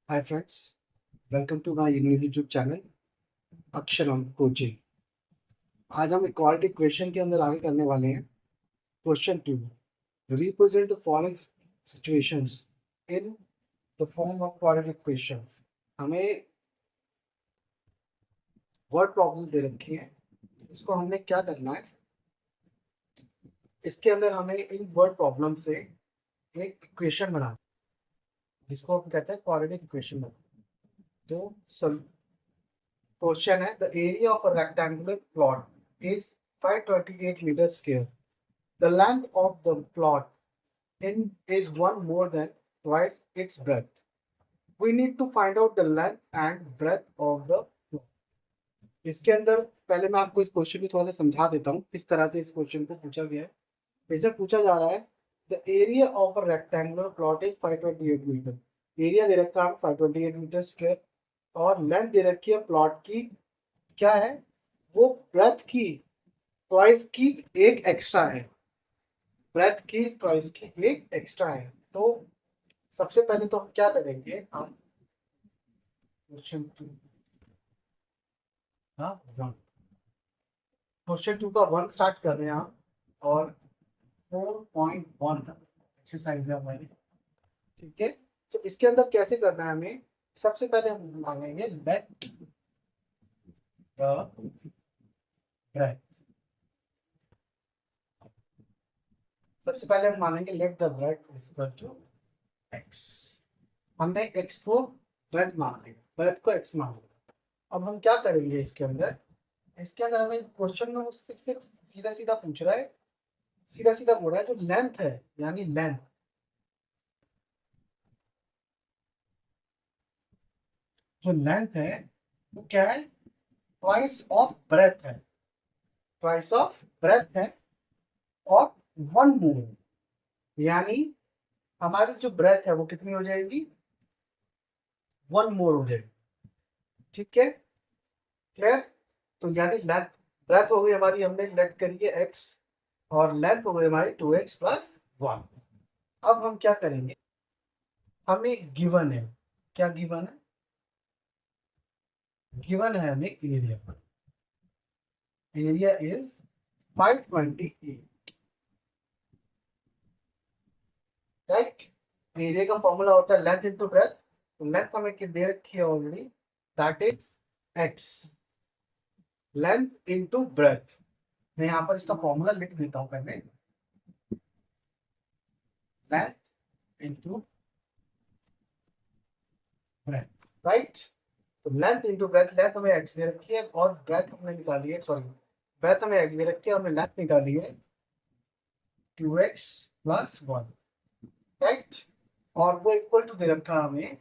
Hi friends, welcome to my YouTube channel Aksharam coaching. आज हम equality question के अंदर आगे करने वाले हैं। Question 2, represent the following situations in the form of quadratic equation. हमें वर्ड प्रॉब्लम दे रखी है, इसको हमने क्या करना है, इसके अंदर हमें इन वर्ड प्रॉब्लम से एक इक्वेशन बनाना जिसको हम कहते हैं क्वाड्रेटिक इक्वेशन बनाना। तो क्वेश्चन है, the area of a rectangular plot is 528 metre square. The length of the plot in is one more than twice its breadth. We need to find out the length and breadth of the plot. इसके अंदर पहले मैं आपको इस question को थोड़ा सा समझा देता हूँ किस तरह से इस क्वेश्चन को पूछा गया है। इसे पूछा जा रहा है, the area of a rectangular plot is 528 metre. Area दे रखा है 528 मीटर स्क्वायर और लेंथ दे रखी है प्लॉट की, क्या है वो, ब्रेथ की ट्वाइस की एक एक्स्ट्रा है। ब्रेथ की ट्वाइस की एक एक्स्ट्रा है। तो सबसे पहले तो हम क्या करेंगे, हम क्वेश्चन टू, हाँ वन, क्वेश्चन टू का वन स्टार्ट कर रहे हैं हम। और 4.1 एक्सरसाइज है हमारी, ठीक है। तो इसके अंदर कैसे करना है हमें, सबसे पहले हम मांगेंगे लेट द ब्रेथ। सबसे पहले हम मानेंगे let the breadth is equal to x. हमने एक्स को ब्रेथ मान लिया, ब्रेथ को एक्स मान लिया। अब हम क्या करेंगे इसके अंदर हमें क्वेश्चन में वो सिर्फ सीधा सीधा पूछ रहा है, सीधा सीधा बोल रहा है जो लेंथ है, यानी लेंथ, जो लेंथ है वो क्या है, ट्वाइस ऑफ ब्रेथ है, ट्वाइस ऑफ ब्रेथ है। और वन मोर, यानी हमारी जो ब्रेथ है वो कितनी हो जाएगी, वन मोर हो जाएगी, ठीक है, क्लियर। तो यानी लेंथ, ब्रेथ हो गई हमारी, हमने लेट करी है एक्स, और लेंथ हो गई हमारी 2x+1। अब हम क्या करेंगे, हमें गिवन है, क्या गिवन है, गिवन है हमें area, area is 528, right. Area का फॉर्मूला होता है लेंथ इनटू ब्रेथ। तो लेंथ हमें दे रखी है already, that is x, length into breadth. मैं यहाँ पर इसका फॉर्मूला लिख देता हूँ पहले, लेंथ इनटू ब्रेथ, राइट। तो लेंथ इनटू ब्रेथ, लेंथ हमें एक्स दे रखी है और ब्रेथ हमने निकाली है, सॉरी, ब्रेथ हमें एक्स दे रखी है, हमने लेंथ निकाली है 2x+1, राइट। और वो इक्वल टू दे रखा हमें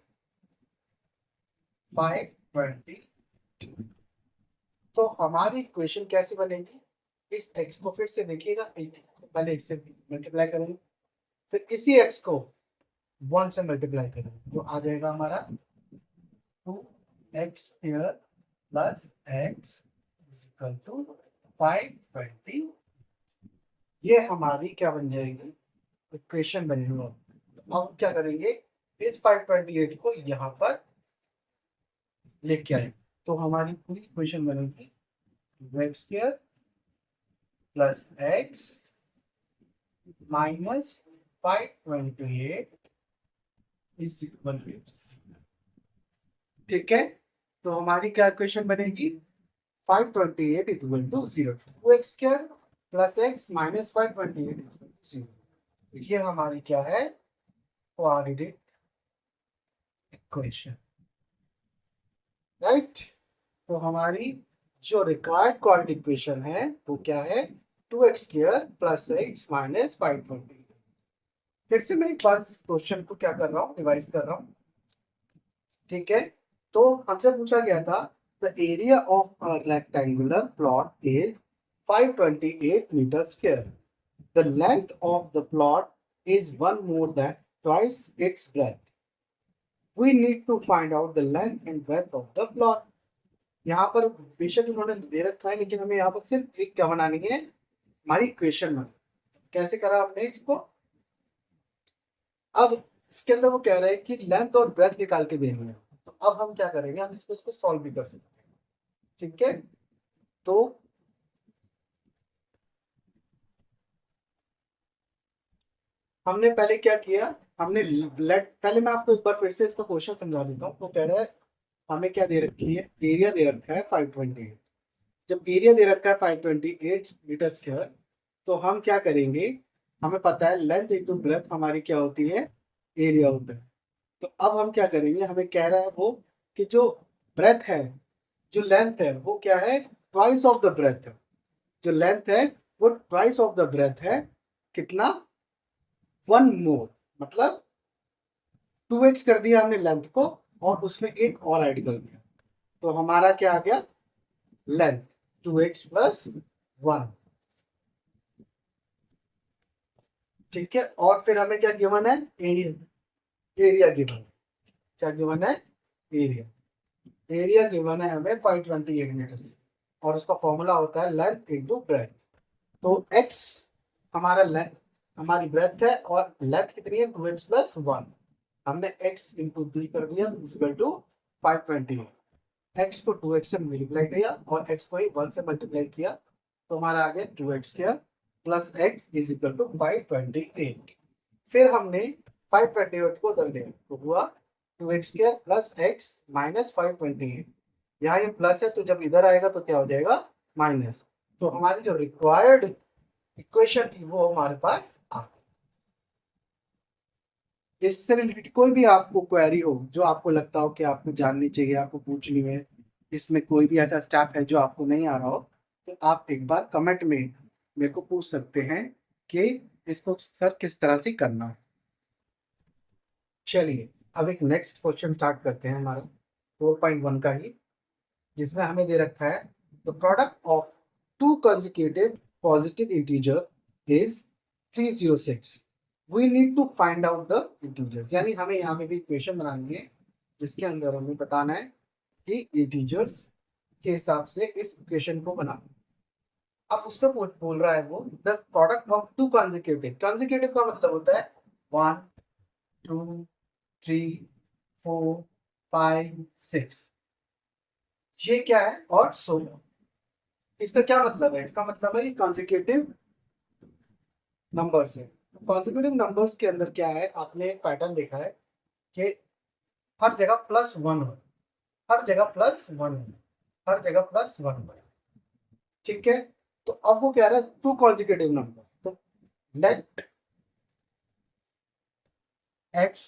520। तो हमारी इक्वेशन कैसे बनेगी, इस x को फिर से देखिएगा, पहले x से मल्टीप्लाई करेंगे, फिर इसी x को 1 से मल्टीप्लाई करेंगे, तो आ जाएगा हमारा 2x²+x=520। ये हमारी क्या बन जाएगी, इक्वेशन बनेगी। तो अब क्या करेंगे, इस 528 को यहाँ पर लेके आए, तो हमारी पूरी इक्वेशन बनेगी x²+x-528 ठीक है। तो हमारी क्या इक्वेशन बनेगी, 528 is equal to 0, 2x² + x - 528 is equal to 0। ये हमारी क्या है, क्वाड्रेटिक इक्वेशन, राइट। तो हमारी जो रिक्वायर्ड क्वाड्रेटिक इक्वेशन है वो क्या है, 2x² + x - 520। फिर से मैं एक बार क्वेश्चन को क्या कर रहा हूँ, रिवाइज कर रहा हूँ, ठीक है। तो हमसे पूछा गया था, the area of a rectangular plot is 528 metre square. The length of the plot is one more than twice its breadth. We need to find out the length and breadth of the plot. यहाँ पर बेशक इन्होंने दे रखा है, लेकिन हमें यहाँ पर सिर्फ एक क्या बनानी है, हमारी इक्वेशन में। कैसे करा हमने इसको, अब इसके अंदर वो कह रहा है कि लेंथ और ब्रेथ निकाल के देनी है। तो अब हम क्या करेंगे, हम इसको सॉल्व भी कर सकते हैं। ठीक है, तो हमने पहले क्या किया, हमने लेट, पहले मैं आपको एक बार फिर से इसका क्वेश्चन समझा देता हूँ। वो कह रहा है हमें क्या दे रखी है, एरिया दे रखा है 528। जब एरिया दे रखा है 528 मीटर स्क्वायर, तो हम क्या करेंगे, हमें पता है लेंथ इंटू ब्रेथ हमारी क्या होती है, एरिया होता है। तो अब हम क्या करेंगे, हमें कह रहा है वो कि जो ब्रेथ है, जो लेंथ है वो क्या है, ट्वाइस ऑफ द ब्रेथ है। जो लेंथ है वो ट्वाइस ऑफ द ब्रेथ है। कितना, 1 मोर, मतलब 2x कर दिया हमने लेंथ को, और उसमें एक और ऐड कर दिया, तो हमारा क्या आ गया, लेंथ 2x प्लस 1। ठीक है, और फिर हमें क्या गिवन है, एरिया, एरिया गिवन, क्या गिवन है, एरिया, एरिया गिवन है हमें 528 मीटर से, और उसका फॉर्मूला होता है लेंथ इंटू ब्रेथ। तो x हमारा लेंथ, हमारी ब्रेथ है, और लेंथ कितनी है, 2x प्लस 1। हमने x इंटू 3 कर दिया इक्वल टू 528। x को 2x से मल्टीप्लाई किया और x को ही 1 से मल्टीप्लाई किया, तो हमारा आ गया 2x square plus x is equal to 528। फिर हमने 528 को उधर दिया, तो हुआ 2x square plus x minus 528। यहाँ ये प्लस है, तो जब इधर आएगा तो क्या हो जाएगा, माइनस। तो हमारी जो रिक्वायर्ड इक्वेशन थी वो हमारे पास आ गई। इससे रिलेटेड कोई भी आपको क्वेरी हो, जो आपको लगता हो कि आपको जाननी चाहिए, आपको पूछनी है, इसमें कोई भी ऐसा स्टेप है जो आपको नहीं आ रहा हो, तो आप एक बार कमेंट में मेरे को पूछ सकते हैं कि इसको सर किस तरह से करना है। चलिए अब एक नेक्स्ट क्वेश्चन स्टार्ट करते हैं हमारा 4.1 का ही, जिसमें हमें दे रखा है the product of two consecutive positive integer is 306। We need to find out the integers, यानी हमें यहाँ पे भी इक्वेशन बनानी है जिसके अंदर हमें बताना है कि इंटीजर्स के हिसाब से इस इक्वेशन को बनाना। अब उसमें बोल रहा है वो the product of two consecutive, consecutive का मतलब होता है 1 2 3 4 5 6, ये क्या है, और 16। इसका क्या मतलब है, इसका मतलब है कॉन्जिक्यूटिव नंबर्स है। कॉन्जिक्यूटिव नंबर्स के अंदर क्या है, आपने एक पैटर्न देखा है कि हर जगह +1 हो, हर जगह +1 हो, हर जगह +1 हो। ठीक है, तो अब वो कह रहा है टू कॉन्जिक्यूटिव नंबर, तो let x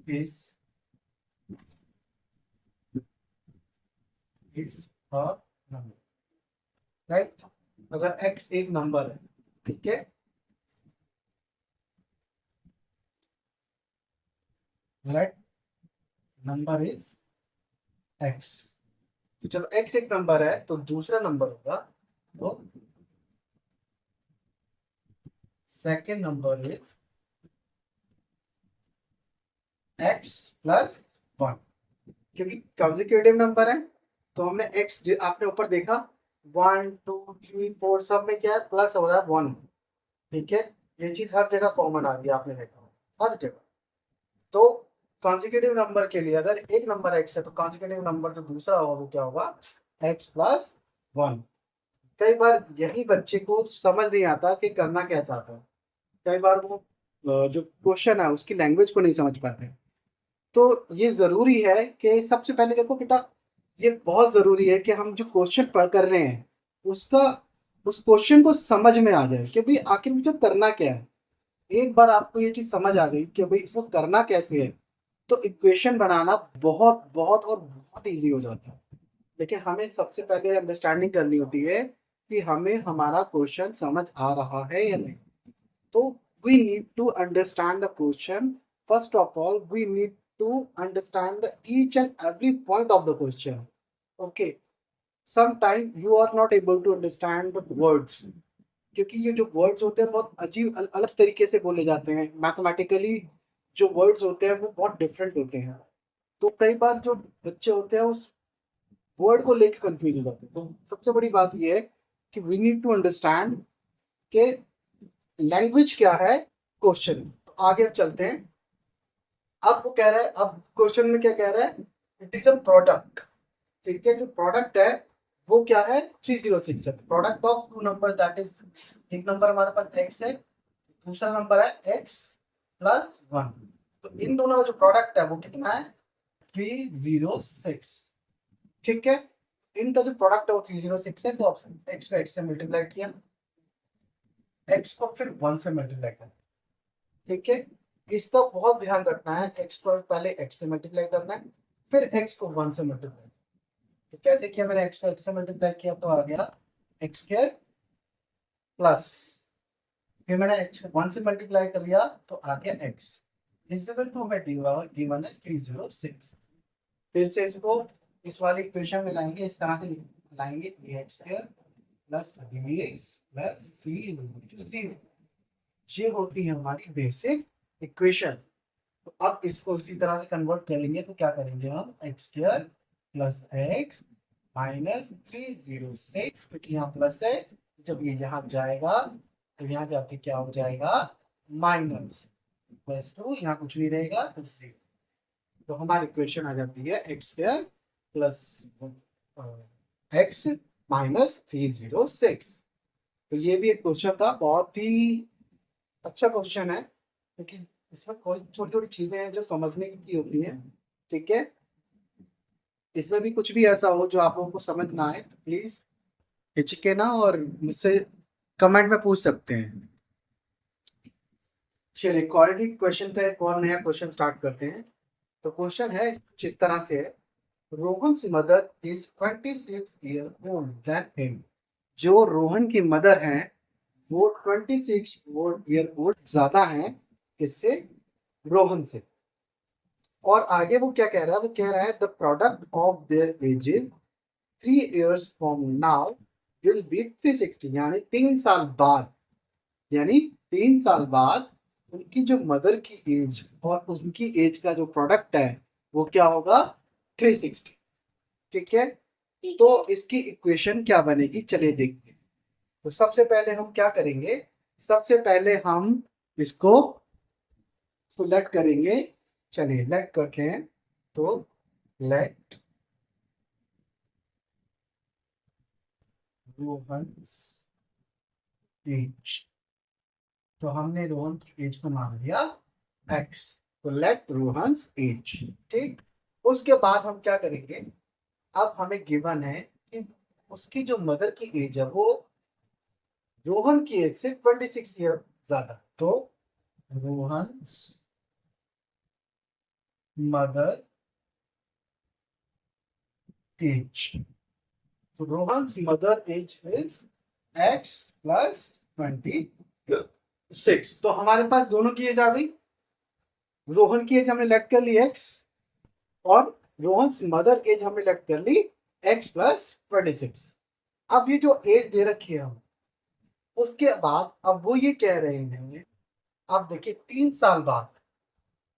is a number, right. अगर x एक नंबर है, ठीक है, लेट नंबर इज x। तो चलो x एक नंबर है, तो दूसरा नंबर होगा, तो second number is x plus 1, क्योंकि कंसेक्यूटिव नंबर है, तो हमने x, आपने ऊपर देखा 1 2 3 4 सब में क्या है, प्लस हो रहा है 1। ठीक है, ये चीज हर जगह कॉमन आ गई, आपने देखा हर जगह। तो कॉन्जिक्यूटिव नंबर के लिए अगर एक नंबर x है, तो कॉन्जिक्यूटिव नंबर जो दूसरा होगा वो क्या होगा, x प्लस 1। कई बार यही बच्चे को समझ नहीं आता कि करना क्या चाहता है, कई बार वो जो क्वेश्चन है उसकी लैंग्वेज को नहीं समझ पाते। तो ये जरूरी है कि सबसे पहले देखो बेटा, ये बहुत जरूरी है कि हम जो क्वेश्चन पढ़ कर रहे हैं उसका, उस क्वेश्चन को समझ में आ जाए कि भाई आखिर मुझे करना क्या है। एक बार आपको ये चीज समझ आ गई कि भाई इसको करना कैसे है, तो इक्वेशन बनाना बहुत बहुत और बहुत इजी हो जाता है। लेकिन हमें सबसे पहले अंडरस्टैंडिंग करनी होती है कि हमें हमारा क्वेश्चन समझ आ रहा है या नहीं। तो we need to understand the question. First of all, we need to understand the each and every point of the question. Okay, sometimes you are not able to understand the words, क्योंकि ये जो words होते हैं बहुत अजीब अलग तरीके से बोले जाते हैं, मैथमेटिकली जो वर्ड्स होते हैं वो बहुत डिफरेंट होते हैं। तो कई बार जो बच्चे होते हैं उस वर्ड को लेकर कंफ्यूज हो जाते हैं। तो सबसे बड़ी बात ये है कि वी नीड टू अंडरस्टैंड के लैंग्वेज क्या है क्वेश्चन। तो आगे चलते हैं। अब वो कह रहा है, अब क्वेश्चन में क्या कह रहा है, इट इज अ प्रोडक्ट। ठीक है, जो प्रोडक्ट है वो क्या है, 306 है। Product of two number, that is, एक नंबर हमारे पास x है, दूसरा नंबर है x प्लस 1। तो इन दोनों का जो प्रोडक्ट है वो कितना है, 306। ठीक है, इनका जो प्रोडक्ट है वो 306 है। तो ऑप्शन x को x से मल्टीप्लाई किया, x को फिर 1 से मल्टीप्लाई किया। ठीक है, इसका बहुत ध्यान रखना है, x को पहले x से मल्टीप्लाई करना है, फिर x को 1 से मल्टीप्लाई। तो कैसे किया, मैंने x को x से मल्टीप्लाई किया तो आ गया एक्स स्क्वायर प्लस, फिर मैंने x को 1 से मल्टीप्लाई कर लिया तो आ गया x इज इक्वल टू, हमें गिवन है 306। फिर से इसको इस वाली इक्वेशन में लाएंगे, इस तरह से लाएंगे, ax square plus bx plus c is equal to 0। ये होती है हमारी बेसिक इक्वेशन। तो अब इसको इसी तरह से कन्वर्ट कर लेंगे, तो क्या करेंगे हम, x square plus x minus 306, क्योंकि यहाँ प्लस है, जब ये यहाँ जाएगा तो यहाँ जाके क्या हो जाएगा, माइनस, प्लस 2, यहाँ कुछ नहीं रहेगा तो 0। तो हमारी इक्वेशन आ जाती है x square plus x minus 306। तो ये भी एक क्वेश्चन था, बहुत ही अच्छा क्वेश्चन है, क्योंकि इसमें कोई छोटी छोटी चीजें हैं जो समझने की होती हैं। ठीक है, इसमें भी कुछ भी ऐसा हो जो आप लोगों को समझ ना आए तो प्लीज हिचके ना, और मुझसे कमेंट में पूछ सकते हैं। चलिए क्वाड्रेटिक क्वेश्चन का एक और नया क्वेश्चन स्टार्ट करते हैं। तो क्वेश्चन है कुछ इस तरह से है, Rohan's mother is 26 year old than him. जो रोहन की मदर हैं वो 26 ईयर ओल्ड ज्यादा हैं किससे, रोहन से। और आगे वो क्या कह रहा है, वो कह रहा है the product of their edges 3 years from now will be 360, यानी 3 साल बाद, यानी 3 साल बाद उनकी जो मदर की एज और उनकी एज का जो प्रोडक्ट है वो क्या होगा, 360। ठीक है, तो इसकी इक्वेशन क्या बनेगी, चलिए देखते हैं। तो सबसे पहले हम क्या करेंगे, सबसे पहले हम इसको तो लेट करेंगे। चलिए लेट करते हैं, तो लेट रोहन एज, तो हमने रोहन की एज को मान लिया एक्स, तो लेट रोहन्स एज। ठीक, उसके बाद हम क्या करेंगे, अब हमें गिवन है कि उसकी जो मदर की एज है वो रोहन की एज से 26 ईयर ज्यादा। तो रोहन मदर एज, तो Rohan mother age is x plus 26। तो हमारे पास दोनों की एज आ गई, रोहन की एज हमने लेट कर ली एक्स, और रोहन मदर एज हमने लेट कर ली एक्स प्लस 26। अब ये जो एज दे रखी है हम, उसके बाद अब वो ये कह रहे हैं, अब देखिए 3 साल बाद,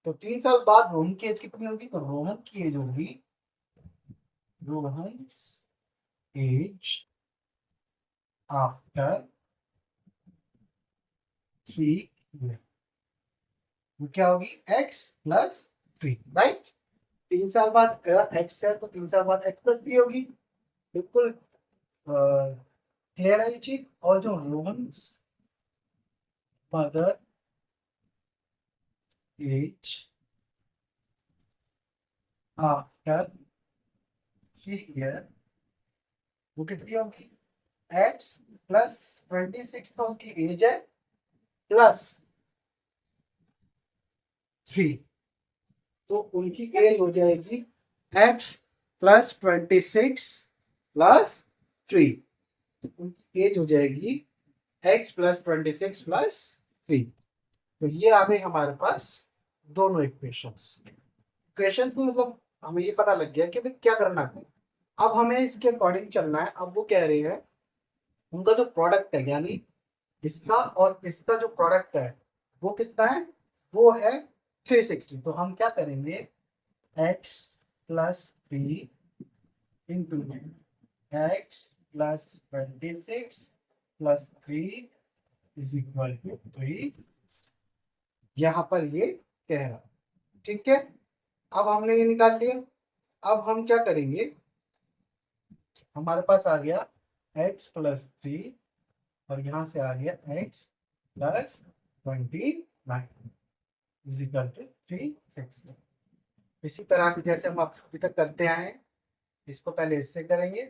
तो 3 साल बाद रोहन की एज कितनी होगी, तो रोहन की एज होगी, रोहन एज आफ्टर 3 ईयर, वो क्या होगी, एक्स प्लस 3, राइट। 3 साल बाद एक्स है तो 3 साल बाद एक्स प्लस 3 होगी, बिल्कुल क्लियर है ये चीज। और जो Rohan mother age after 3 year, वो कितनी होगी, एक्स प्लस 26, तो उसकी एज है प्लस 3, तो उनकी एज हो जाएगी एक्स प्लस 26 प्लस 3, तो उनकी एज हो जाएगी एक्स प्लस 26 प्लस 3। तो ये आ गई हमारे पास दोनों इक्वेशंस। इक्वेशंस में मतलब हमें ये पता लग गया कि भाई क्या करना है। अब हमें इसके अकॉर्डिंग चलना है। अब वो कह रहे हैं उनका जो प्रोडक्ट है, यानी इसका और इसका जो प्रोडक्ट है वो कितना है, वो है 360। तो हम क्या करेंगे, x plus 3 into x plus 26 plus 3 is equal to 3। यहाँ पर ये कह रहा, ठीक है। अब हमने ये निकाल लिया। अब हम क्या करेंगे, हमारे पास आ गया x+3 और यहाँ से आ गया x+29 इज इक्वल टू 360। इसी तरह से जैसे हम अभी तक करते आए हैं, इसको पहले इससे करेंगे,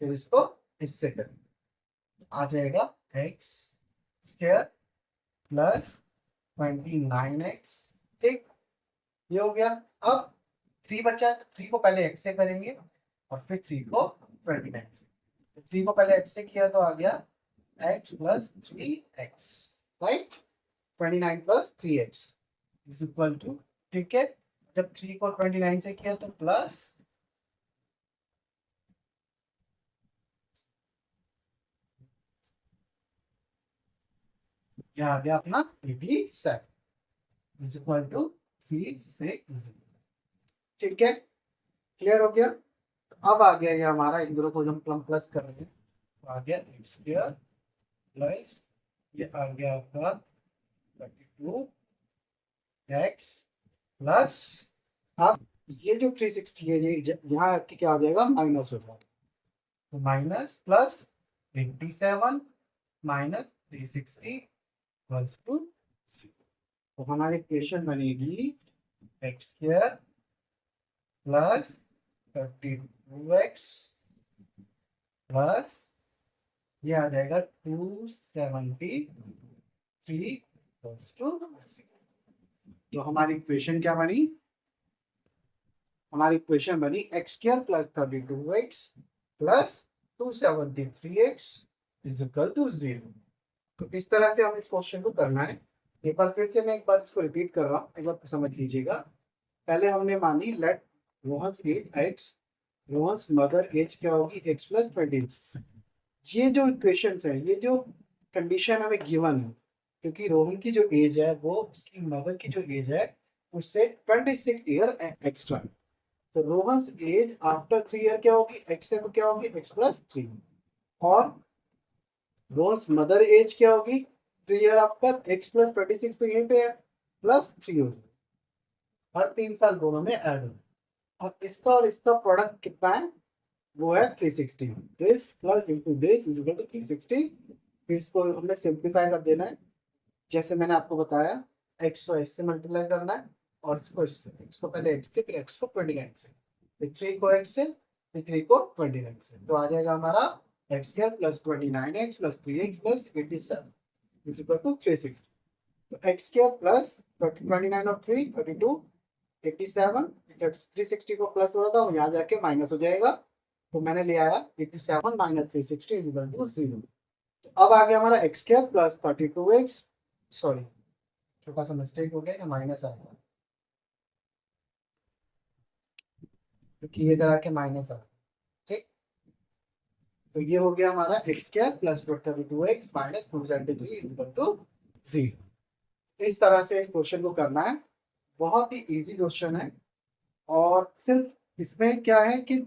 फिर इसको इससे करेंगे। आ जाएगा x² प्लस 29x, ठीक, ये हो गया। अब 3 बचा, 3 को पहले x से करेंगे और फिर 3 को 29 से। 3 को पहले x से किया तो आ गया x+3x, right. 29 plus 3x is equal to, ठीक है। जब 3 को 29 से किया तो प्लस यह आ गया अपना 87 इज इक्वल टू 360, ठीक है। क्लियर हो गया। तो अब आ गया ये हमारा, इन दोनों को हम प्लस कर रहे हैं, तो आ गया x² प्लस ये आ गया आपका 32x प्लस, अब ये जो 360 है ये यहाँ आपकी क्या हो जाएगा, माइनस हो जाएगा। तो minus plus 87 minus 360 equals to 0। तो हमारी इक्वेशन बनेगी x² प्लस 32x प्लस ये आ जाएगा 273 इक्वल्स टू 0। तो हमारी इक्वेशन क्या बनी, हमारी इक्वेशन बनी x² plus 32x plus 273x is equal to 0। तो इस तरह से हम इस क्वेश्चन को करना है। एक बार फिर से मैं एक बार इसको रिपीट कर रहा हूँ, एक बार समझ लीजिएगा। पहले हमने मानी let Rohan's age x, Rohan's mother age क्या होगी x+20। ये जो इक्वेशंस है, ये जो कंडीशन हमें गिवन है, क्योंकि रोहन की जो एज है वो उसकी मदर की जो एज है उससे 26 ईयर एक्स्ट्रा। तो रोहन्स एज आफ्टर 3 ईयर क्या होगी, x से तो क्या होगी x+3, और रोहन्स मदर एज क्या होगी 3 ईयर आफ्टर x+26, तो यहीं पे है +3 हो जाएगा। हर 3 साल दोनों में ऐड हो। अब इसका और इसका प्रोडक्ट कितना है, वो है 360। This plus into this is equal to 360। फिर इसको हमें सिंप्लीफाई कर देना है, जैसे मैंने आपको बताया, x को x से मल्टीप्लाई करना है और इसको इससे, x को पहले x से, फिर x को 29 से, फिर 3 को x से, फिर 3 को 29 से। तो आ जाएगा हमारा x² plus 29x plus 3x plus 87 is equal to 360। तो x² प्लस 29 और 3 32 87, 360 को प्लस हो रहा था वो यहाँ जाके माइनस हो जाएगा, तो मैंने ले आया 87 माइनस 360 इज इक्वल टू 0। तो अब आ गया हमारा x² प्लस 32x, सॉरी छोटा सा मिस्टेक हो गया, या माइनस आ गया क्योंकि ये तरह के माइनस आ गया, ठीक। तो ये हो गया हमारा x² plus 32x minus 273 is equal to 0। इस तरह से इस क्वेश्चन को करना है, बहुत ही इजी क्वेश्चन है। और सिर्फ इसमें क्या है कि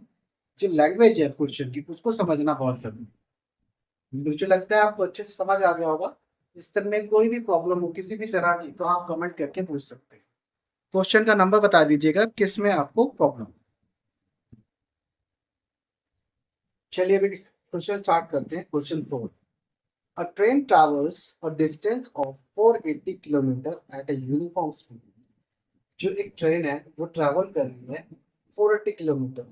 जो लैंग्वेज है क्वेश्चन की उसको समझना बहुत जरूरी है। मुझे लगता है आपको अच्छे से समझ आ गया होगा। इस तरह में कोई भी प्रॉब्लम हो किसी भी तरह की तो आप कमेंट करके पूछ सकते हैं। क्वेश्चन का नंबर बता दीजिएगा किस में आपको प्रॉब्लम। चलिए अभी क्वेश्चन स्टार्ट करते हैं। Question 4, a train travels a distance of 480 kilometre at a uniform speed. जो एक ट्रेन है वो ट्रैवल कर रही है 480 किलोमीटर,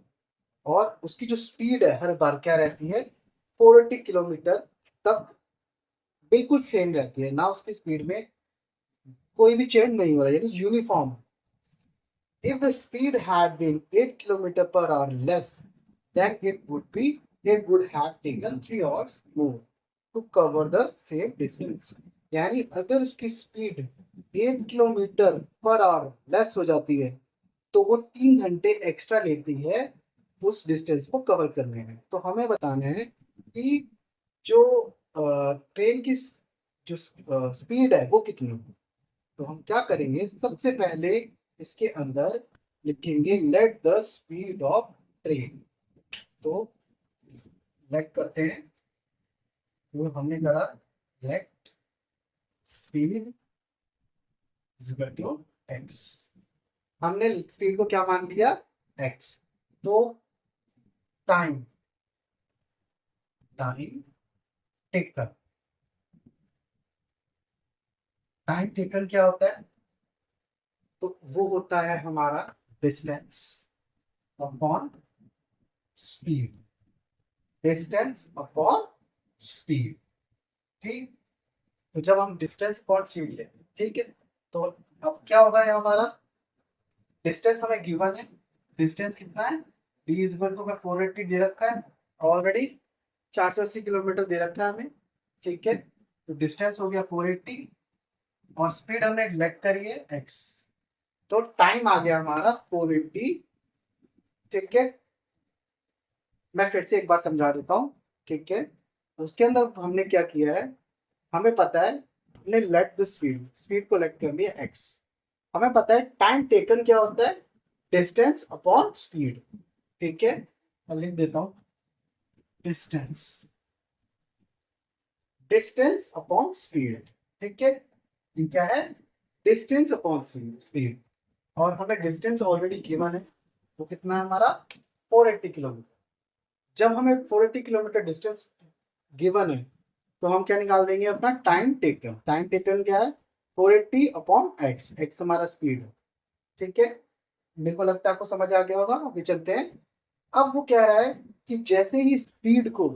और उसकी जो स्पीड है हर बार क्या रहती है, 480 किलोमीटर तक बिल्कुल सेम रहती है ना, उसकी स्पीड में कोई भी चेंज नहीं हो रहा है, यानी uniform. If the speed had been 8 kilometer per hour less, then it would have taken 3 hours more to cover the same distance. यानी अगर उसकी speed 8 kilometre per hour less हो जाती है तो वो 3 घंटे एक्स्ट्रा लेती है उस डिस्टेंस को कवर करने में। तो हमें बताना है कि जो ट्रेन की जो स्पीड है वो कितनी है। तो हम क्या करेंगे, सबसे पहले इसके अंदर लिखेंगे let the speed of train. तो लेट करते हैं, तो हमने करा let speed is equal to x. हमने स्पीड को क्या मान लिया, एक्स। तो time time taken, time taken क्या होता है, तो वो होता है हमारा distance upon speed, distance upon speed. ठीक, तो जब हम डिस्टेंस अपॉन स्पीड लेते हैं, ठीक है, तो अब क्या होगा ये हमारा डिस्टेंस हमें गिवन है, डिस्टेंस कितना है, डी इज इक्वल टू 480 दे रखा है ऑलरेडी, 480 किलोमीटर दे रखा है हमें, ठीक है। तो डिस्टेंस हो गया 480 और स्पीड हमने लेट करी है एक्स, तो टाइम आ गया हमारा 480, ठीक है। मैं फिर से एक बार समझा देता हूँ, ठीक है। उसके अंदर हमने क्या किया है, हमें पता है हमने लेट द स्पीड, स्पीड को लेट कर लिया एक्स, हमें पता है टाइम टेकन क्या होता है, डिस्टेंस अपॉन स्पीड, ठीक है। मैं लिख देता हूँ डिस्टेंस, डिस्टेंस अपॉन स्पीड, ठीक है। ये क्या है, डिस्टेंस अपॉन स्पीड, और हमें डिस्टेंस ऑलरेडी गिवन है, वो कितना है हमारा 480 किलोमीटर। जब हमें 480 किलोमीटर डिस्टेंस गिवन है, तो हम क्या निकाल देंगे अपना टाइम टेकन, टाइम टेकन क्या है 480 अपॉन एक्स, एक्स हमारा स्पीड है, ठीक है। मेरे को लगता है आपको समझ आ गया होगा, अभी चलते हैं। अब वो कह रहा है कि जैसे ही स्पीड को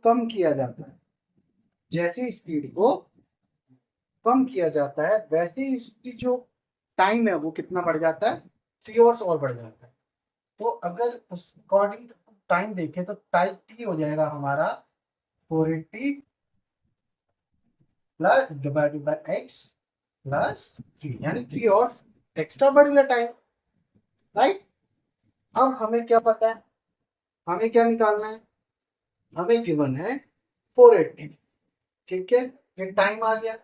कम किया जाता है, जैसे ही स्पीड को कम किया जाता है, वैसे ही उसकी जो टाइम है वो कितना बढ़ जाता है, 3 आवर्स और बढ़ जाता है। तो अगर उस अकॉर्डिंग टाइम देखें तो टाइम टी हो जाएगा हमारा 480 plus divided by x plus 3, यानी 3 आवर्स एक्स्ट्रा बढ़ गया टाइम, राइट। अब हमें क्या पता है, हमें क्या निकालना है, हमें गिवन है 480, ठीक है। ये टाइम आ गया।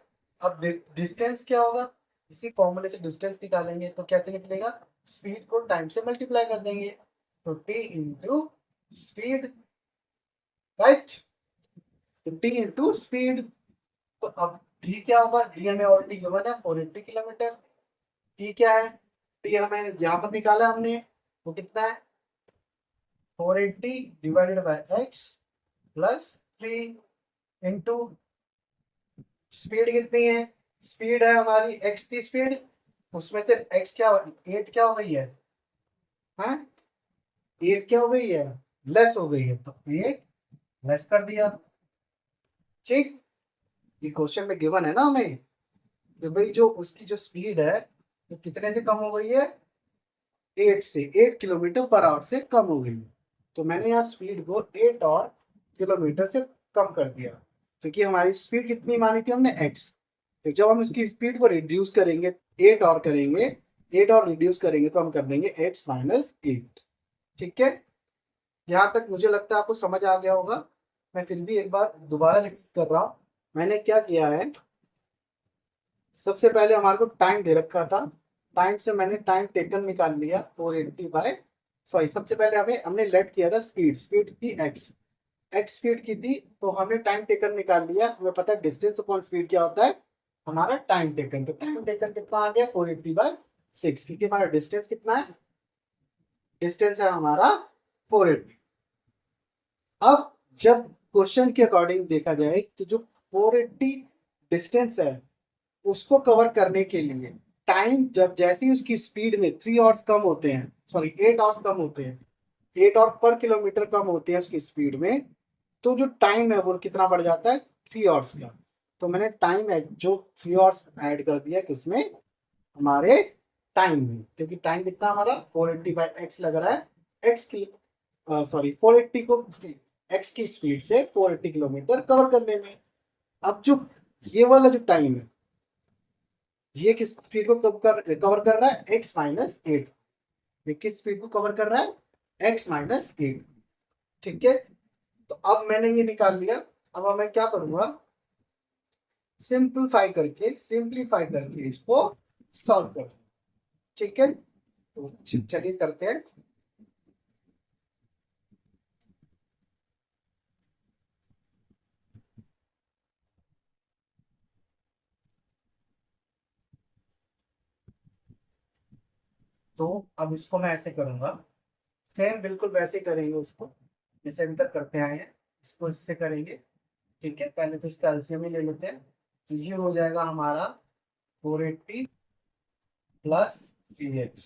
अब डिस्टेंस क्या होगा, इसी फॉर्मूले से डिस्टेंस निकालेंगे, तो कैसे निकलेगा, स्पीड को टाइम से मल्टीप्लाई कर देंगे, तो टी इंटू स्पीड, राइट, तो टी इंटू स्पीड। तो अब टी क्या होगा, डी हमें ऑलरेडी गिवन है 480 किलोमीटर, टी क्या है, टी हमें यहाँ पर निकाला हमने, वो कितना है 480 divided by x plus 3 into speed कितनी है, स्पीड है हमारी एक्स की स्पीड, उसमें से एक्स क्या 8 क्या हो गई है, हाँ 8 क्या हो गई है, लेस हो गई है, तो 8 लेस कर दिया, ठीक। ये क्वेश्चन में गिवन है ना हमें कि भाई जो उसकी जो स्पीड है वो कितने से कम हो गई है, 8 से, 8 किलोमीटर पर आवर से कम हो गई है। तो मैंने यहाँ स्पीड को 8 और किलोमीटर से कम कर दिया, क्योंकि हमारी स्पीड कितनी मानी थी हमने एक्स, तो जब हम इसकी स्पीड को रिड्यूस करेंगे 8 और करेंगे, 8 और रिड्यूस करेंगे तो हम कर देंगे एक्स माइनस 8, ठीक है। यहाँ तक मुझे लगता है आपको समझ आ गया होगा। मैं फिर भी एक बार दोबारा रिपीट कर रहा हूँ। मैंने क्या किया है, सबसे पहले हमारे को टाइम दे रखा था, टाइम से मैंने टाइम टेकन निकाल लिया 480 बाय, सॉरी सबसे पहले हमने लेट किया था स्पीड, स्पीड थी एक्स, एक्स स्पीड की थी, तो हमने टाइम टेकन निकाल लिया, हमें पता है डिस्टेंस अपॉन स्पीड क्या होता है हमारा टाइम टेकन, तो टाइम टेकन कितना आ गया 480/6, क्योंकि हमारा डिस्टेंस कितना है, डिस्टेंस है हमारा 480। अब जब क्वेश्चन के अकॉर्डिंग देखा जाए तो जो 480 डिस्टेंस है उसको कवर करने के लिए टाइम, जब जैसे ही उसकी स्पीड में 3 आवर्स कम होते हैं, सॉरी 8 आवर्स कम होते हैं, 8 आवर पर किलोमीटर कम होते हैं उसकी स्पीड में, तो जो टाइम है वो कितना बढ़ जाता है 3 आवर्स का। तो मैंने टाइम जो 3 आवर्स ऐड कर दिया किसमें, हमारे टाइम में, क्योंकि टाइम कितना हमारा 480/x लग रहा है, एक्स की सॉरी 480 को एक्स की स्पीड से 480 किलोमीटर कवर करने में। अब जो ये वाला जो टाइम है ये किस स्पीड को कवर कर रहा है, x-8, ये किस स्पीड को कवर कर रहा है, x-8, ठीक है। तो अब मैंने ये निकाल लिया, अब मैं क्या करूंगा, सिंप्लीफाई करके इसको सॉल्व कर, ठीक है। तो चलिए करते हैं। तो अब इसको मैं ऐसे करूंगा, सेम बिल्कुल वैसे ही करेंगे उसको जैसे अभी तक करते आए हैं, इसको इससे करेंगे। ठीक है, पहले तो इसका एलसीएम ही ले लेते हैं। तो ये हो जाएगा हमारा 480 प्लस 3x,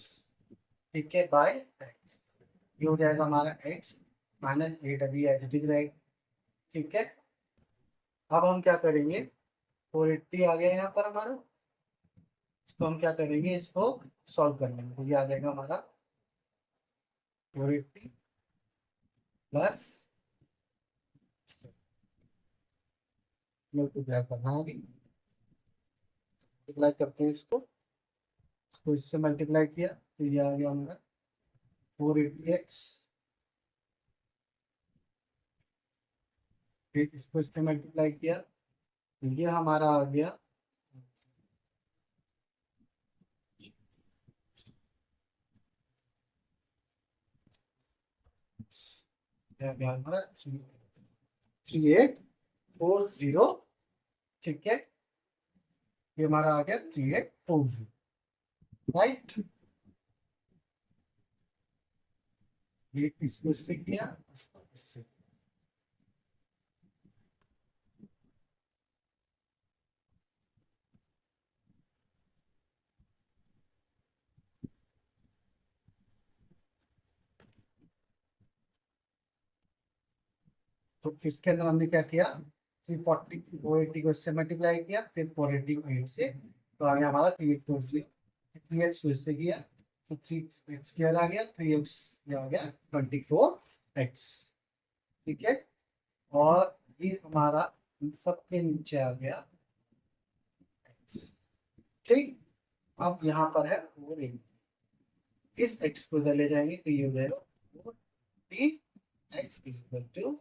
ठीक है, बाय एक्स। ये हो जाएगा हमारा x माइनस 8, अभी एच इट इज रहेगा। ठीक है, अब हम क्या करेंगे, 480 आ गया यहाँ पर हमारा, इसको हम क्या करेंगे, इसको सॉल्व कर लेंगे। तो ये आ जाएगा हमारा 480 प्लस, मल्टीप्लाई करना है अभी, मल्टीप्लाई करते हैं इसको इससे मल्टीप्लाई किया तो ये आ गया हमारा 480x, फिर इसको इससे मल्टीप्लाई किया तो ये हमारा आ गया, ये आ गया हमारा 3840। ठीक है, ये हमारा आ गया 3840, राइट। ये इसको इससे किया, इसको इससे, तो इसके अंदर हमने क्या किया, 340 480 को इससे मल्टीप्लाई किया, फिर 480 को 8 से, तो आ गया हमारा 3840। 3x को इससे किया तो 3x स्क्वायर आ गया, 3x ये आ गया 24x। ठीक है, और ये हमारा इन सबके नीचे आ गया x। ठीक, अब यहाँ पर है 480, इस x को इधर ले जाएंगे तो ये हो जाएगा 4x equal to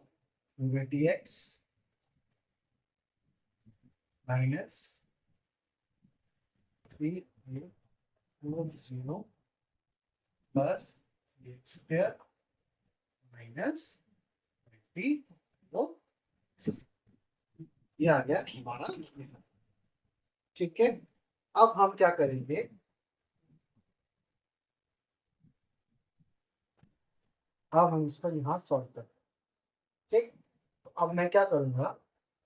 20x minus 3840 plus square minus 24, ये आ गया हमारा। ठीक है, अब हम क्या करेंगे, अब हम इसको यहाँ सॉल्व करें। ठीक, तो अब मैं क्या करूँगा,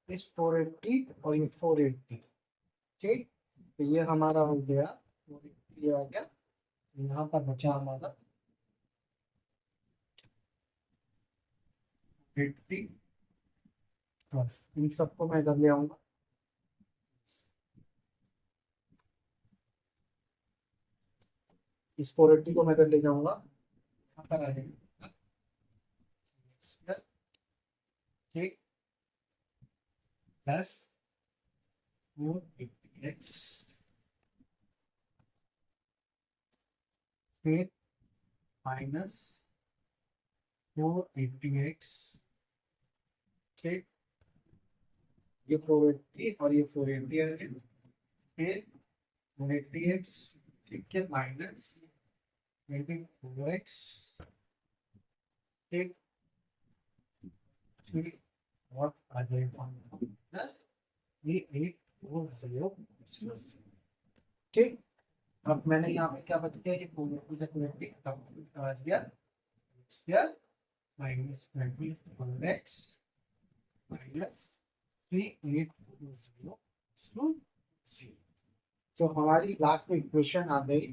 इस 480 और ये 480, ठीक, तो ये हमारा हो गया 480, ये आ गया, यहाँ पर बचा हमारा 80 प्लस, इन सबको मैं इधर ले आऊंगा, इस 480 को मैं इधर ले जाऊंगा, यहाँ पर आ जाएगा, ठीक, प्लस 480x, फिर माइनस 480x, ठीक, ये 480 और ये 480 आ गया, फिर 480x, ठीक है, माइनस 24x, ठीक, फिर और आ जाएगा प्लस 3840। ठीक, अब मैंने यहाँ पे क्या बच गया, ये 480 से 480 खत्म बच गया, माइनस 24x माइनस 3840। तो हमारी लास्ट में इक्वेशन आ गई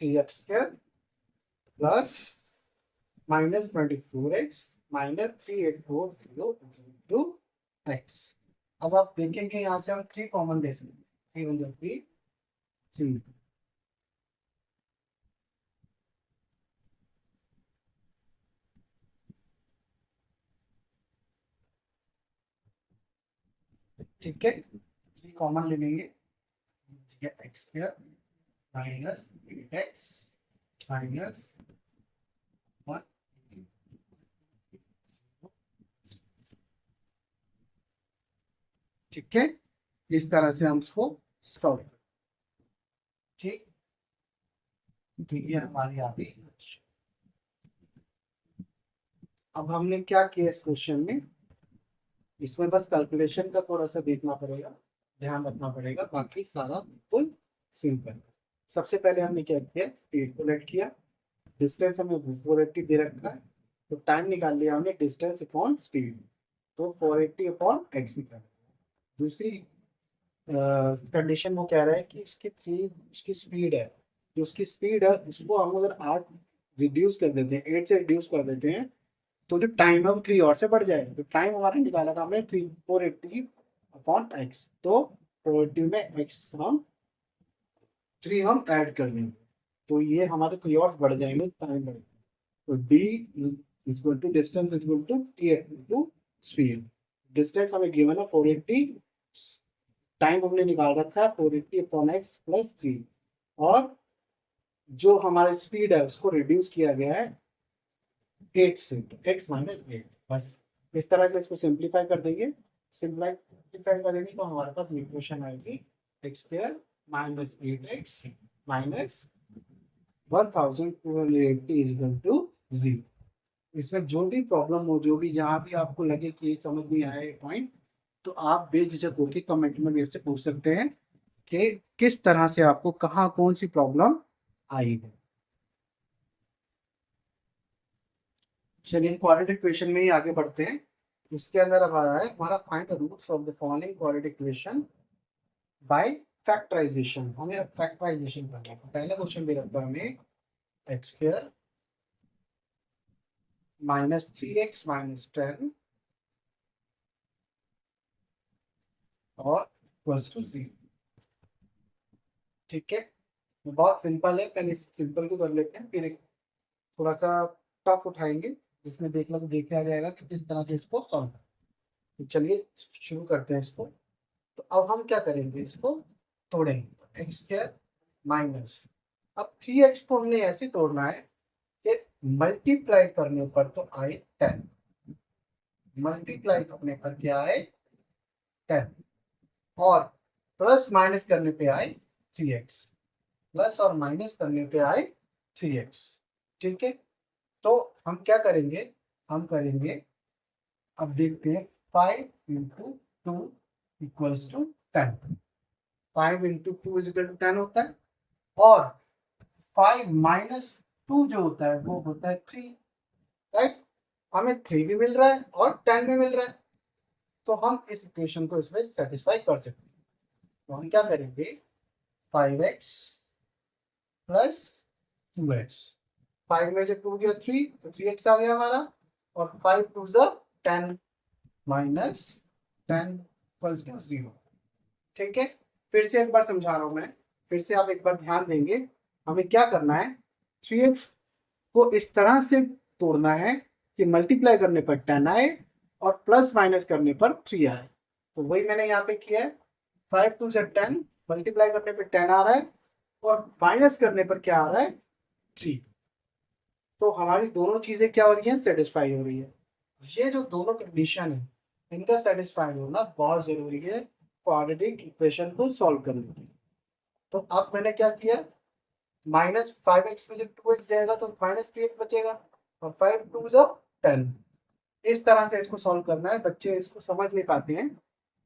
3x² plus minus 24x minus 3840 अब आप देखेंगे यहाँ से हम 3 कॉमन ले सकते हैं, 3 3 3। ठीक है, 3 कॉमन ले लेंगे, x² माइनस 8x माइनस 1। ठीक है, इस तरह से हम उसको सॉल्व करें। ठीक, तो ये हमारी आ गई। अब हमने क्या किया इस क्वेश्चन में, इसमें बस कैलकुलेशन का थोड़ा सा देखना पड़ेगा, ध्यान रखना पड़ेगा, बाकी सारा बिल्कुल सिंपल। सबसे पहले हमने क्या किया, स्पीड को लेट किया, डिस्टेंस हमें 480 दे रखा है, तो टाइम निकाल लिया हमने डिस्टेंस अपॉन स्पीड, तो 480 अपॉन एक्स निकाला। दूसरी कंडीशन वो कह रहा है कि उसकी स्पीड है, जो उसकी स्पीड है उसको हम अगर 8 रिड्यूस कर देते हैं, 8 से रिड्यूस कर देते हैं, तो जो टाइम है वो 3 और से बढ़ जाएगा। तो टाइम हमारा निकाला था हमने 480 अपॉन एक्स, तो 480 में एक्स हम 3 हम ऐड कर देंगे, तो ये हमारे 3 और बढ़ जाएंगे, टाइम बढ़ेगा। तो D is equal to distance is equal to T to speed. Distance हमें गिवन है 480, टाइम हमने निकाल रखा है 480 अपॉन एक्स प्लस 3, और जो हमारी स्पीड है उसको रिड्यूस किया गया है 8 से, तो x माइनस 8। बस इस तरह से इसको सिंप्लीफाई कर देंगे, सिंप्लीफाई कर देंगे तो हमारे पास इक्वेशन आएगी x square minus 8x minus 1280 is equal to 0। इसमें जो भी प्रॉब्लम हो, जो भी जहाँ भी आपको लगे कि समझ नहीं आए पॉइंट, तो आप बेझिझक होकर कमेंट में मेरे से पूछ सकते हैं कि किस तरह से आपको कहाँ कौन सी प्रॉब्लम आई है। चलिए क्वाड्रेटिक इक्वेशन में ही आगे बढ़ते हैं। उसके अंदर अब आ रहा है हमारा find the roots of the following quadratic equation by factorisation. हमें अब फैक्टराइजेशन करना है। पहला क्वेश्चन दे रखा है हमें x square minus 3x minus 10 और इक्वल्स टू 0। ठीक है, बहुत सिंपल है, पहले सिंपल को कर लेते हैं, फिर एक थोड़ा सा टफ उठाएंगे जिसमें देखा जाएगा कि किस तरह से इसको सॉल्व करें। तो चलिए शुरू करते हैं इसको। तो अब हम क्या करेंगे, इसको तोड़ेंगे। एक्स स्क्वायर माइनस, अब 3x को हमने ऐसे तोड़ना है कि मल्टीप्लाई करने पर तो आए 10, मल्टीप्लाई करने पर क्या आए 10, और प्लस माइनस करने पे आए 3x, प्लस और माइनस करने पे आए 3x। ठीक है, तो हम क्या करेंगे, हम करेंगे, अब देखते हैं 5 into two equals to 10, 5 into two is equal to 10 होता है, और 5 माइनस 2 जो होता है वो होता है 3, राइट। हमें 3 भी मिल रहा है और 10 भी मिल रहा है, तो हम इस इक्वेशन को इसमें सेटिस्फाई कर सकते हैं। तो हम क्या करेंगे, 5x प्लस 2x, 5 में से 2 गया 3, तो 3x आ गया हमारा, और 5 टू ज़ा 10 माइनस 10 इक्वल्स टू 0। ठीक है, फिर से एक बार समझा रहा हूं मैं, फिर से आप एक बार ध्यान देंगे। हमें क्या करना है, 3x को इस तरह से तोड़ना है कि मल्टीप्लाई करने पर 10 आए और प्लस माइनस करने पर 3 आए। तो वही मैंने यहाँ पे किया है, 5 टू 10, मल्टीप्लाई करने पर 10 आ रहा है और माइनस करने पर क्या आ रहा है 3। तो हमारी दोनों चीजें क्या हो रही हैं, सेटिस्फाई हो रही है। ये जो दोनों कंडीशन है इनका सेटिस्फाई होना बहुत जरूरी है क्वाड्रेटिक इक्वेशन को सॉल्व करने के लिए। तो अब मैंने क्या किया, माइनस 5x में से 2x जाएगा तो माइनस 3x बचेगा, और 5 टू 10। इस तरह से इसको सॉल्व करना है, बच्चे इसको समझ नहीं पाते हैं,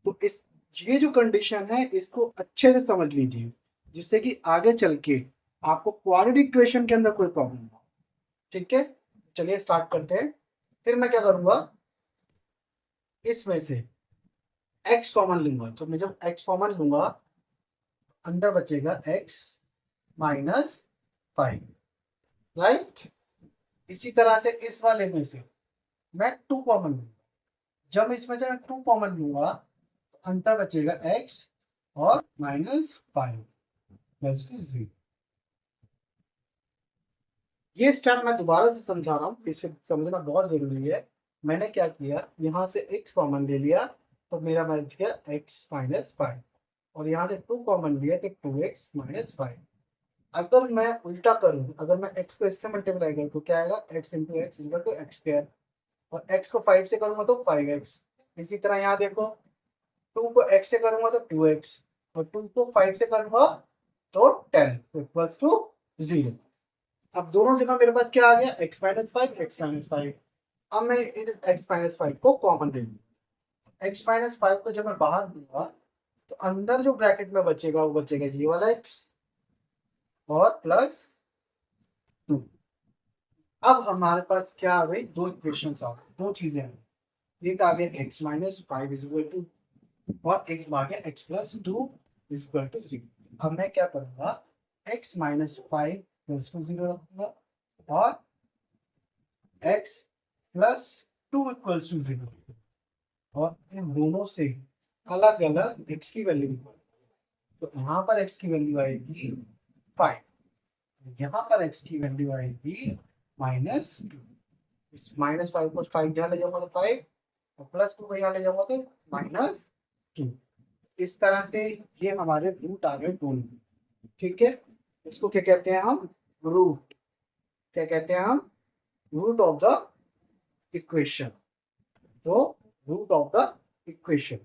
तो इस ये जो कंडीशन है इसको अच्छे से समझ लीजिए, जिससे कि आगे चल के आपको क्वाड्रेटिक इक्वेशन के अंदर कोई प्रॉब्लम ना हो। ठीक है, चलिए स्टार्ट करते हैं। फिर मैं क्या करूंगा, इसमें से x कॉमन लूंगा, तो मैं जब x कॉमन लूंगा अंदर बचेगा x माइनस 5, राइट। इसी तरह से इस वाले में से मैं 2 कॉमन लूंगा, जब इसमें से मैं 2 कॉमन लूंगा तो अंतर बचेगा x और माइनस 5 प्लस टू 0। ये स्टेप मैं दोबारा से समझा रहा हूँ, इसे समझना बहुत जरूरी है। मैंने क्या किया, यहाँ से x कॉमन ले लिया तो मेरा बच गया x माइनस 5, और यहाँ से 2 कॉमन लिया तो 2x माइनस 5। अगर मैं उल्टा करूँ, अगर मैं x को इससे मल्टीप्लाई करूँ तो क्या आएगा, x into x equal to x square, और x को 5 से करूँगा तो 5x। इसी तरह यहाँ देखो, 2 को x से करूँगा तो 2x, और 2 को 5 से करूँगा तो 10 इक्वल्स टू 0। अब दोनों जगह मेरे पास क्या आ गया, x माइनस 5, एक्स माइनस 5। अब मैं इन x माइनस 5 को कॉमन ले लूँगा, x माइनस 5 को जब मैं बाहर दूंगा तो अंदर जो ब्रैकेट में बचेगा वो बचेगा ये वाला x, और प्लस 2। अब हमारे पास क्या आ गई, दो इक्वेशन आ गई, दो चीजें हैं। एक आ गया x minus five is equal to, और एक आ गया x plus two is equal to 0। अब मैं क्या करूंगा, x minus five plus two 0 रखूंगा, और x plus two equals to 0, और इन दोनों से अलग अलग x की वैल्यू निकालो। तो यहाँ पर x की वैल्यू आएगी 5, यहाँ पर x की वैल्यू आएगी -2। इस -5 को 5 यहाँ ले जाऊंगा तो 5, और प्लस 2 को यहाँ ले जाऊंगा तो -2। इस तरह से ये हमारे रूट आ गए दोनों। ठीक है, इसको क्या कहते हैं हम, रूट। क्या कहते हैं हम, रूट ऑफ द इक्वेशन। तो रूट ऑफ द इक्वेशन,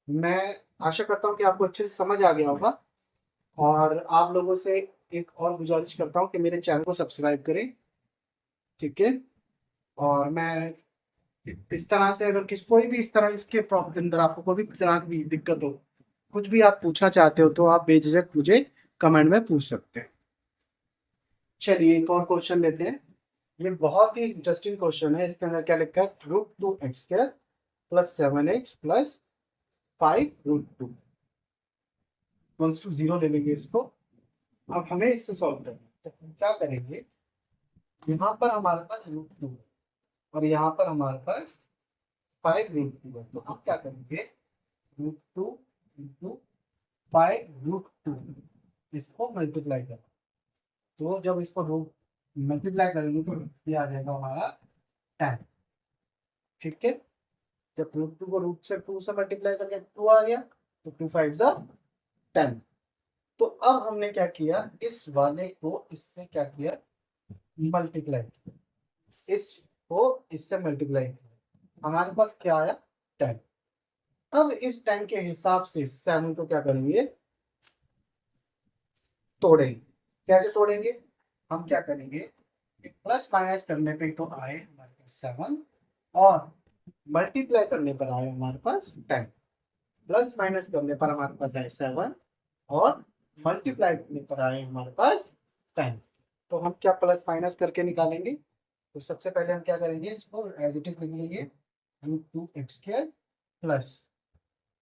मैं आशा करता हूँ कि आपको अच्छे से समझ आ गया होगा। और आप लोगों से एक और गुजारिश करता हूँ कि मेरे चैनल को सब्सक्राइब करें। ठीक है, और मैं इस तरह से अगर कोई भी इस तरह इसके प्रॉब्लम के अंदर आपको कोई भी तरह की दिक्कत हो, कुछ भी आप पूछना चाहते हो, तो आप बेझिझक मुझे कमेंट में पूछ सकते हैं। चलिए एक और क्वेश्चन लेते हैं। ये बहुत ही इंटरेस्टिंग क्वेश्चन है। इसके अंदर क्या लिखा है, √2x² plus 7x plus 5√2 to 0 ले लेंगे इसको। अब हमें इससे सॉल्व करना है, तो हम क्या करेंगे, यहाँ पर हमारे पास √2 है, और यहाँ पर हमारे पास 5√2 है। तो हम क्या करेंगे, √2 इंटू 5√2, इसको मल्टीप्लाई करें। तो जब इसको रूट मल्टीप्लाई करेंगे तो ये आ जाएगा हमारा 10। ठीक है, जब √2 को रूट से 2 से मल्टीप्लाई करके 2 आ गया, तो 2 5 ज़ा 10। तो अब हमने क्या किया, इस वाले को इससे क्या किया, मल्टीप्लाई किया, इसको इससे मल्टीप्लाई किया, हमारे पास क्या आया, 10। अब इस 10 के हिसाब से 7 को क्या करेंगे, तोड़ेंगे। कैसे तोड़ेंगे, हम क्या करेंगे, प्लस माइनस करने पे तो आए हमारे पास 7, और मल्टीप्लाई करने पर आए हमारे पास 10। प्लस माइनस करने पर हमारे पास आए 7, और मल्टीप्लाई करने पर आए हमारे पास 10। तो हम क्या प्लस माइनस करके निकालेंगे। तो सबसे पहले हम क्या करेंगे, इसको एज इट इज लिख लेंगे, √2x² प्लस,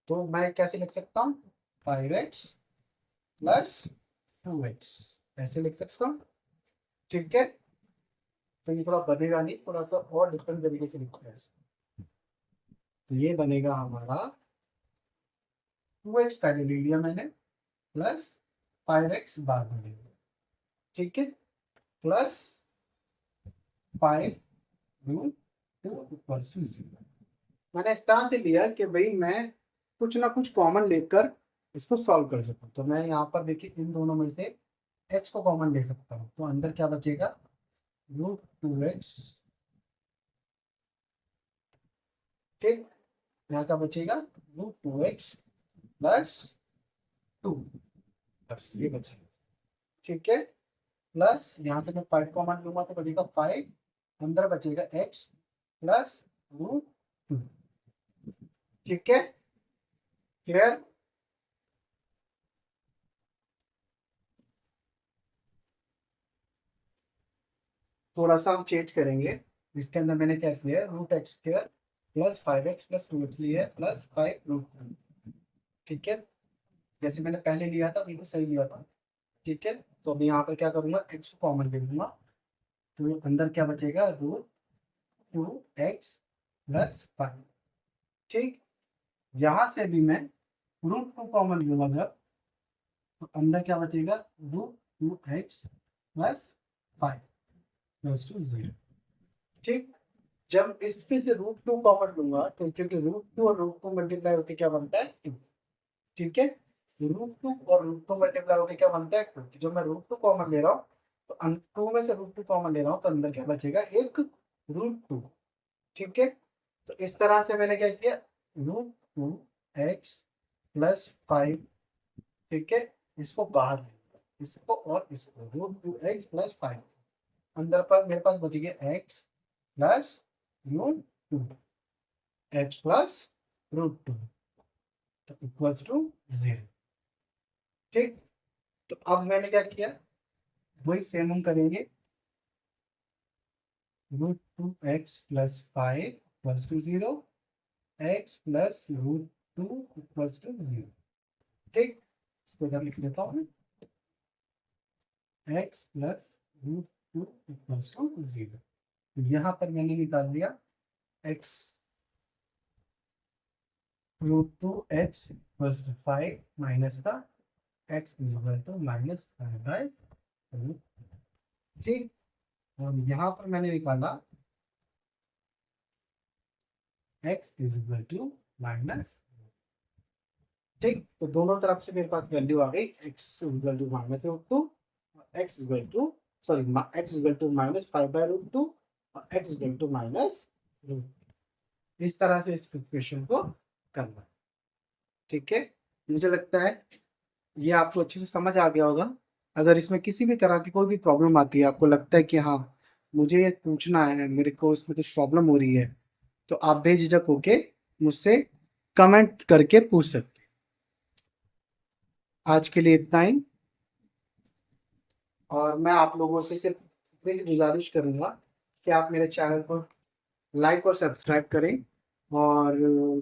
तो मैं कैसे लिख सकता हूँ, 5x प्लस 2x, ऐसे लिख सकता हूँ। ठीक है, तो ये थोड़ा बनेगा नहीं, थोड़ा सा और डिफरेंट तरीके से लिखते हैं इसको। तो ये बनेगा हमारा 2x पहले ले लिया मैंने, प्लस 5x बाद में ले लिया। ठीक है, प्लस 5√2 इक्वल्स टू 0। मैंने इस तरह से लिया कि भाई मैं कुछ ना कुछ कॉमन लेकर इसको सॉल्व कर सकूं। तो मैं यहाँ पर देखिए इन दोनों में से x को कॉमन ले सकता हूँ, तो अंदर क्या बचेगा, √2x। ठीक, यहाँ का बचेगा √2x प्लस 2, बस ये बचेगा। ठीक है, प्लस यहाँ से मैं 5 कॉमन लूंगा तो बचेगा 5, अंदर बचेगा x प्लस √2। ठीक है, क्लियर। थोड़ा सा हम चेंज करेंगे, इसके अंदर मैंने क्या किया है, √x² plus 5x plus 2x लिया है, प्लस 5√2। ठीक है, जैसे मैंने पहले लिया था बिल्कुल सही लिया था। ठीक है, तो अभी यहाँ पर क्या करूँगा, x को कॉमन ले लूंगा, तो अंदर क्या बचेगा, √2x प्लस 5। ठीक, यहाँ से भी मैं √2 कॉमन लूंगा जब, तो अंदर क्या बचेगा, √2x प्लस 5 प्लस टू 0। ठीक, जब इसमें से √2 कॉमन लूंगा, तो क्योंकि √2 और √2 मल्टीप्लाई होकर क्या बनता है, 2। ठीक है, √2 और √2 मल्टीप्लाई होकर क्या बनता है, 2। जब मैं √2 कॉमन ले रहा हूँ, तो 2 में से √2 कॉमन ले रहा हूँ, तो अंदर क्या बचेगा, एक √2। ठीक है, तो इस तरह से मैंने क्या किया, √2x प्लस 5। ठीक है, इसको बाहर ले, इसको और इसको, √2x प्लस 5, अंदर पर मेरे पास बच गया x प्लस √2, x प्लस √2, तो इक्वल्स टू 0। ठीक, तो अब मैंने क्या किया, वही सेम हम करेंगे, √2x plus 5 equals to 0, x plus √2 equals to 0। ठीक, इसको इधर लिख लेता हूँ, x प्लस √2 इक्वल्स टू 0। यहाँ पर मैंने निकाल दिया x √2x प्लस 5 माइनस का x इज इक्वल टू -5/√। ठीक, और यहाँ पर मैंने निकाला x is equal to minus. ठीक, तो दोनों तरफ से मेरे पास वैल्यू आ गई, x is equal to -√2, x is equal to sorry x is equal to -5/√2 और x इज इक्वल टू -√। इस तरह से इस इक्वेशन को करना। ठीक है, मुझे लगता है ये आपको अच्छे से समझ आ गया होगा। अगर इसमें किसी भी तरह की कोई भी प्रॉब्लम आती है, आपको लगता है कि हाँ मुझे ये पूछना है, मेरे को इसमें कुछ प्रॉब्लम हो रही है, तो आप बेझिझक होके मुझसे कमेंट करके पूछ सकते हैं। आज के लिए इतना ही, और मैं आप लोगों से सिर्फ इतनी सी गुजारिश करूँगा कि आप मेरे चैनल को लाइक और सब्सक्राइब करें, और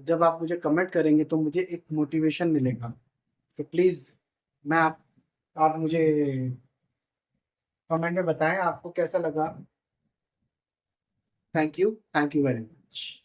जब आप मुझे कमेंट करेंगे तो मुझे एक मोटिवेशन मिलेगा। तो प्लीज़ मैं आप मुझे कमेंट में बताएं आपको कैसा लगा। Thank you very much.